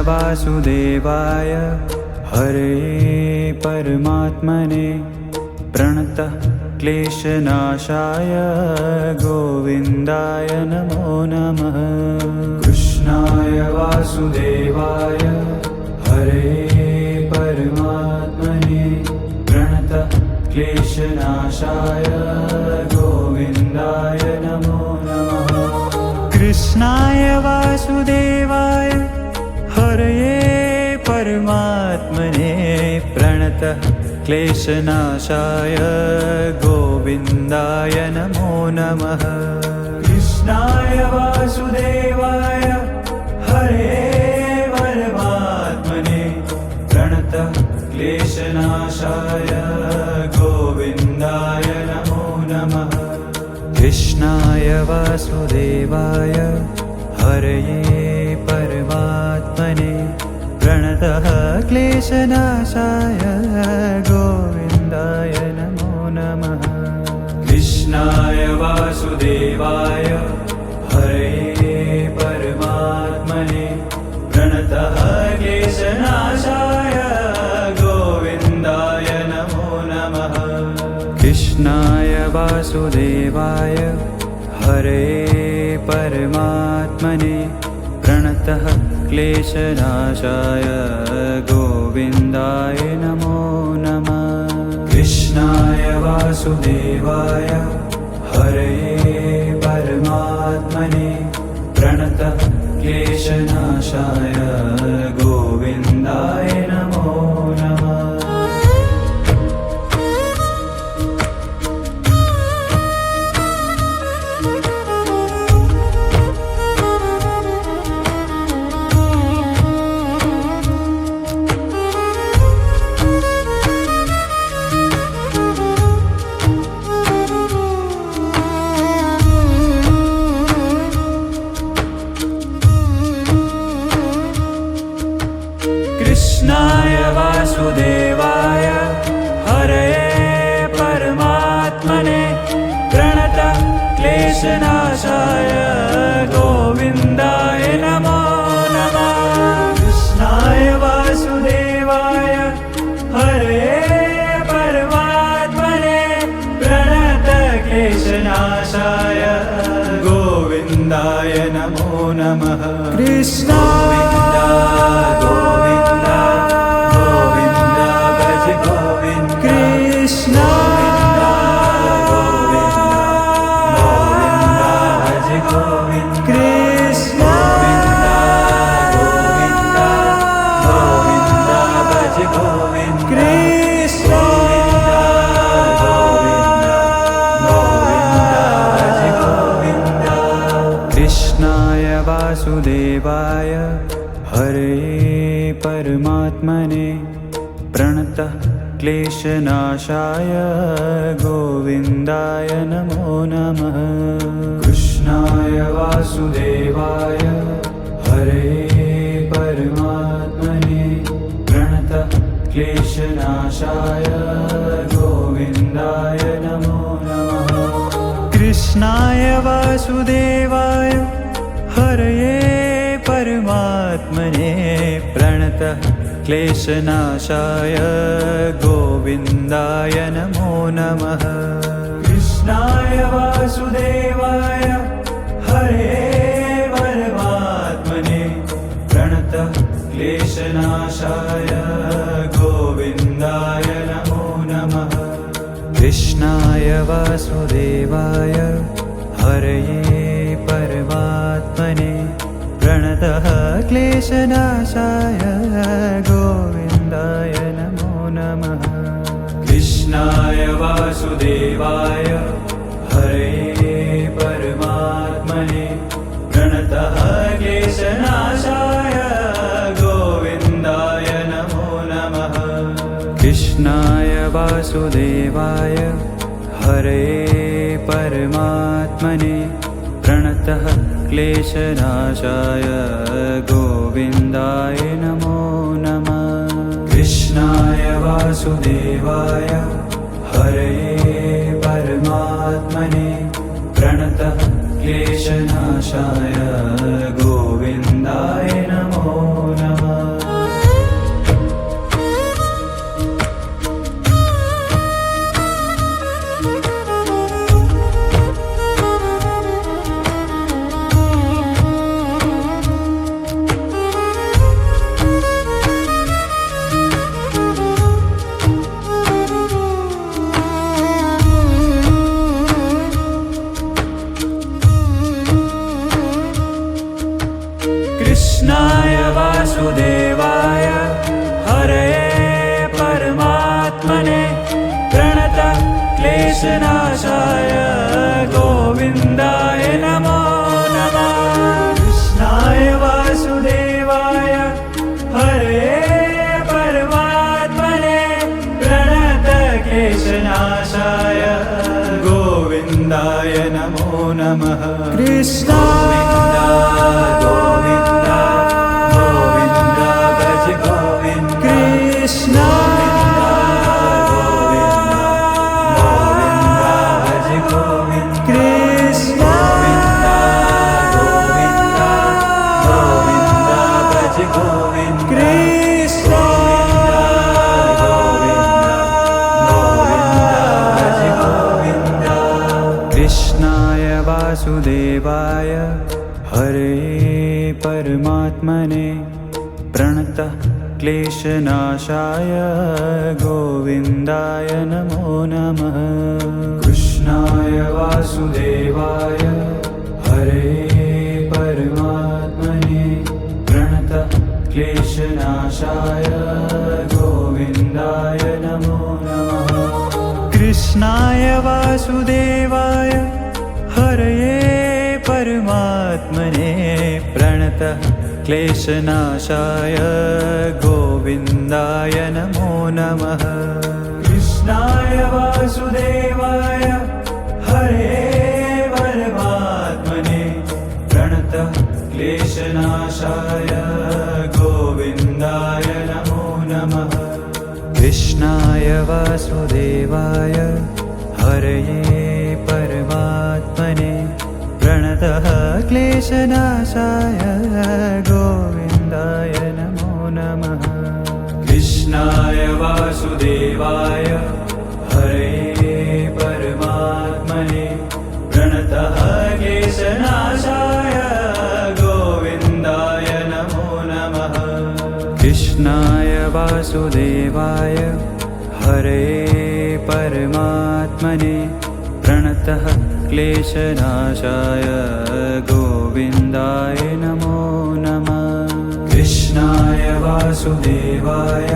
वासुदेवाय हरे परमात्मने प्रणतः क्लेशनाशाय गोविन्दाय नमो नमः। कृष्णाय वासुदेवाय हरे परमात्मने प्रणतः क्लेशनाशाय गोविन्दाय नमो नमः। कृष्णाय वासुदेवाय हरे परमात्मने प्रणतः क्लेशनाशाय गोविन्दाय नमो नमः। कृष्णाय वासुदेवाय हरे परमात्मने प्रणतः क्लेशनाशाय गोविन्दाय नमो नमः। कृष्णाय वासुदेवाय हरे परमात्मने प्रणतः क्लेशनाशाय गोविन्दाय नमो नमः। कृष्णाय वासुदेवाय हरे परमात्मने प्रणतः क्लेशनाशाय गोविन्दाय नमो नमः। कृष्णाय वासुदेवाय हरे परमात्मने प्रणतः क्लेशनाशाय गोविन्दाय नमो नमः। कृष्णाय वासुदेवाय हरे परमात्मने प्रणतः क्लेशनाशाय गोविन्दाय नमो नमः। कृष्णाय वासुदेवाय हरे परमात्मने प्रणतः क्लेशनाशाय गोविन्दाय नमो नमः। कृष्णाय वासुदेवाय हरे परमात्मने प्रणतः क्लेशनाशाय गोविन्दाय नमो नमः। कृष्ण कृष्णाय वासुदेवाय हरे परमात्मने प्रणतः क्लेशनाशाय गोविन्दाय नमो नमः। कृष्णाय वासुदेवाय हरे परमात्मने प्रणतः क्लेशनाशाय गोविन्दाय नमो नमः। कृष्णाय वासुदेवाय हरे परमात्मने प्रणतः क्लेशनाशाय गोविन्दाय नमो नमः। कृष्णाय वासुदेवाय हरे परमात्मने प्रणतः क्लेशनाशाय गोविन्दाय नमो नमः। कृष्णाय वासुदेवाय हरे परमात्मने प्रणतः क्लेशनाशाय गोविन्दाय नमो नमः। कृष्णाय वासुदेवाय हरे परमात्मने प्रणतः क्लेशनाशाय गोविन्दाय नमो नमः। कृष्णाय वासुदेवाय हरे परमात्मने प्रणतः क्लेशनाशाय गोविन्दाय नमो नमः। कृष्णाय वासुदेवाय हरे परमात्मने प्रणतः क्लेशनाशाय गोविन्दाय नमो नमः। गोविन्दाय नमो नमः। कृष्णाय वासुदेवाय हरे परमात्मने प्रणतक्लेशनाशाय गोविन्दाय नमो नमः। कृष्ण गोविन्द गोविन्द भज गोविन्द कृष्ण कृष्णाय वासुदेवाय हरे परमात्मने प्रणतः क्लेशनाशाय गोविन्दाय नमो नमः। कृष्णाय वासुदेवाय हरे परमात्मने प्रणतः क्लेशनाशाय गोविन्दाय नमो नमः। कृष्णाय वासुदेवाय हरये परमात्मने प्रणतः क्लेशनाशाय गोविन्दाय नमो नमः। कृष्णाय वासुदेवाय हरे परमात्मने प्रणतः क्लेशनाशाय गोविन्दाय नमो नमः। कृष्णाय वासुदेवाय हरये परमात्मने प्रणतः क्लेशनाशाय गोविन्दाय नमो नमः। कृष्णाय वासुदेवाय हरये परमात्मने प्रणतः क्लेशनाशाय गोविन्दाय नमो नमः। कृष्णाय वासुदेवाय हरये परमात्मने प्रणतः क्लेशनाशाय गोविन्दाय नमो नमः। कृष्णाय वासुदेवाय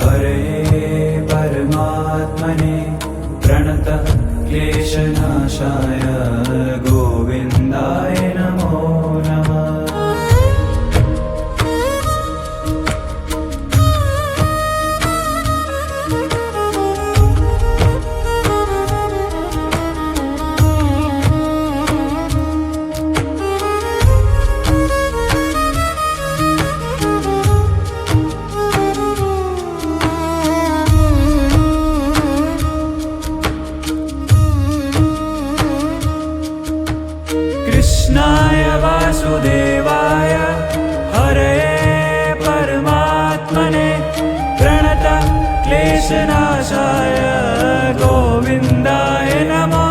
हरये परमात्मने प्रणतः क्लेशनाशाय गोविन्दाय नमो नमः। कृष्णाय वासुदेवाय हरये परमात्मने प्रणतः क्लेशनाशाय गोविन्दाय नमो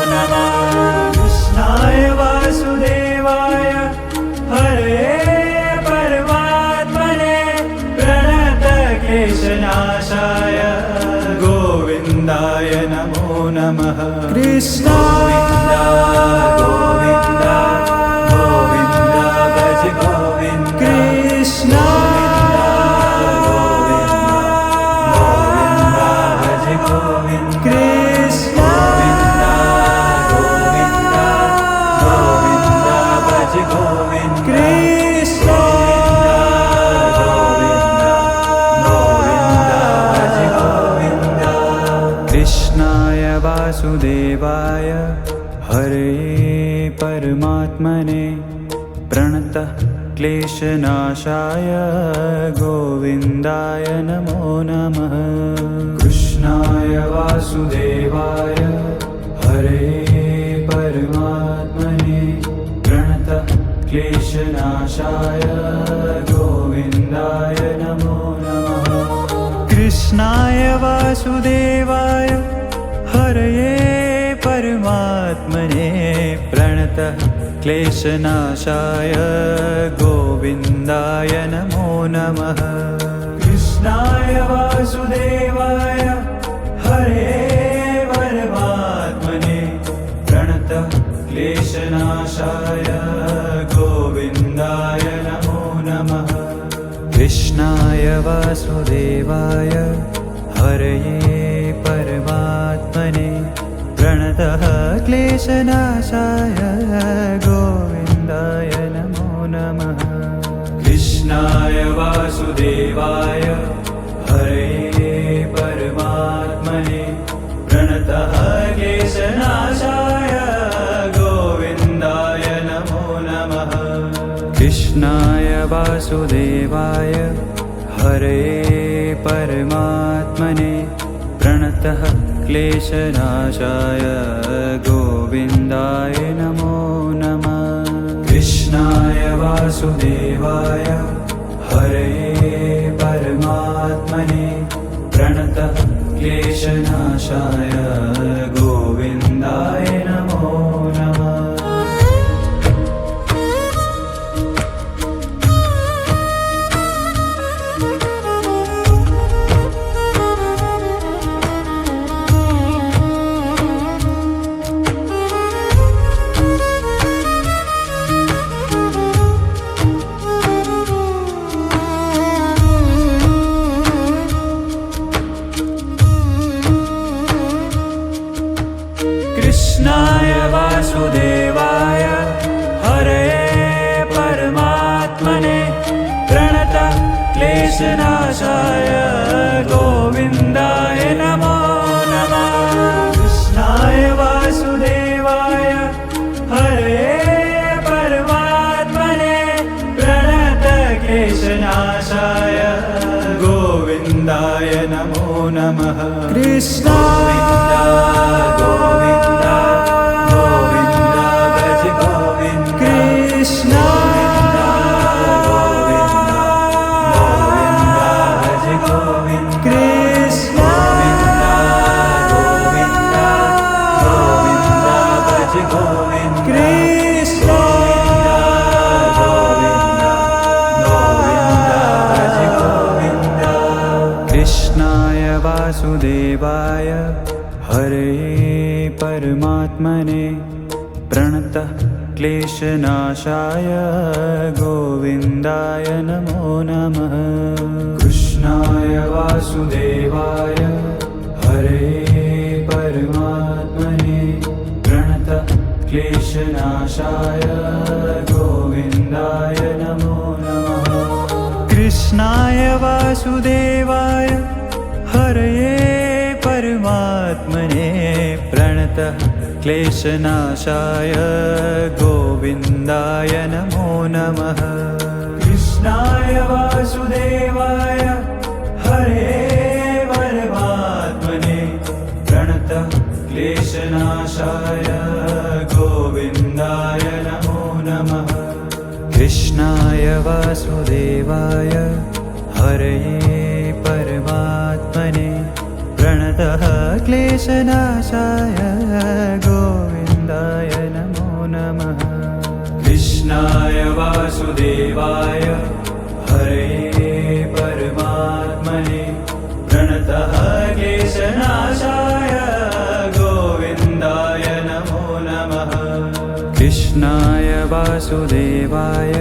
नमः। कृष्णाय वासुदेवाय हरये परमात्मने प्रणतः क्लेशनाशाय गोविन्दाय नमो नमः। कृष्ण गोविन्द गोविन्द भज गोविन्द कृष्ण गोविन्द भज गोविन्द कृष्ण गोविन्द गोविन्द भज गोविन्द कृष्ण गोविन्द भज गोविन्द। कृष्णाय वासुदेवाय हरये परमात्मने प्रणतः क्लेशनाशाय गोविन्दाय नमो नमः। कृष्णाय वासुदेवाय हरये परमात्मने प्रणतः क्लेशनाशाय गोविन्दाय नमो नमः। कृष्णाय वासुदेवाय हरये परमात्मने प्रणतः क्लेशनाशाय गोविन्दाय नमो नमः। कृष्णाय वासुदेवाय हरये परमात्मने प्रणतः क्लेशनाशाय गोविन्दाय नमो नमः। कृष्णाय वासुदेवाय हरये परमात्मने प्रणतः प्रणतः क्लेशनाशाय गोविन्दाय नमो नमः। कृष्णाय वासुदेवाय हरे परमात्मने प्रणतः क्लेशनाशाय गोविन्दाय नमो नमः। कृष्णाय वासुदेवाय हरे परमात्मने प्रणतः क्लेशनाशाय गोविन्दाय नमो नमः। कृष्णाय वासुदेवाय हरे परमात्मने प्रणतः क्लेशनाशाय गोविन्दाय नमो नमः। कृष्णाय वासुदेवाय हरे परमात्मने प्रणतः क्लेशनाशाय गोविन्दाय नमो नमः। कृष्णाय वासुदेवाय हरे परमात्मने प्रणतः क्लेशनाशाय गोविन्दाय नमो नमः। कृष्ण कृष्णाय वासुदेवाय हरे परमात्मने प्रणतः क्लेशनाशाय गोविन्दाय नमो नमः। कृष्णाय वासुदेवाय हरे परमात्मने प्रणतः क्लेशनाशाय गोविन्दाय नमो नमः। कृष्णाय वासुदेवाय हरे परमात्मने प्रणतः क्लेशनाशाय गोविन्दाय नमो नमः। कृष्णाय वासुदेवाय हरे परमात्मने प्रणतः क्लेशनाशाय गोविन्दाय नमो नमः। कृष्णाय वासुदेवाय हरे परमात्मने प्रणतः क्लेशनाशाय गोविन्दाय नमो नमः। कृष्णाय वासुदेवाय हरे परमात्मने प्रणतः क्लेशनाशाय गोविन्दाय नमो नमः। कृष्णाय वासुदेवाय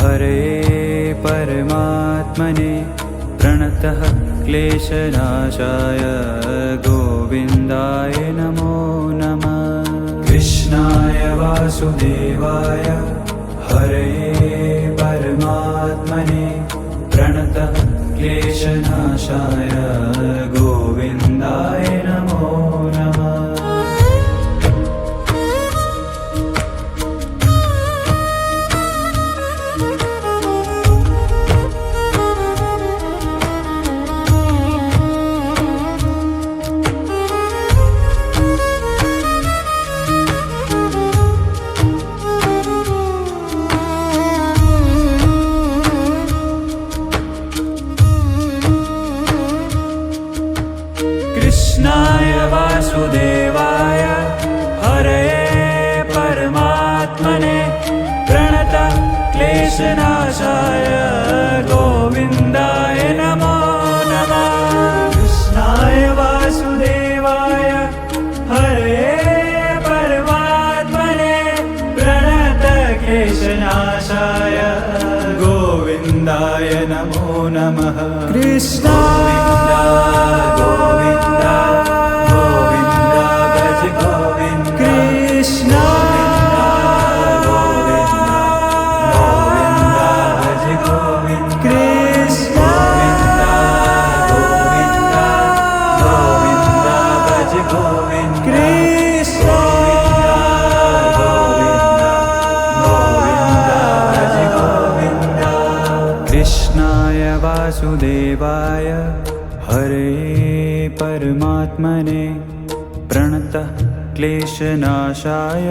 हरे परमात्मने प्रणतः क्लेशनाशाय गोविन्दाय नमो नमः। कृष्णाय वासुदेवाय हरे परमात्मने प्रणतः क्लेशनाशाय गोविन्दाय नमो नमः। कृष्णाय वासुदेवाय हरे परमात्मने प्रणतः क्लेशनाशाय गोविन्दाय नमो नमः। कृष्णाय वासुदेवाय हरे परमात्मने प्रणतः क्लेशनाशाय गोविन्दाय नमो नमः। कृष्ण गोविन्द गोविन्द भज गोविन्द। वासुदेवाय हरे परमात्मने प्रणतः क्लेशनाशाय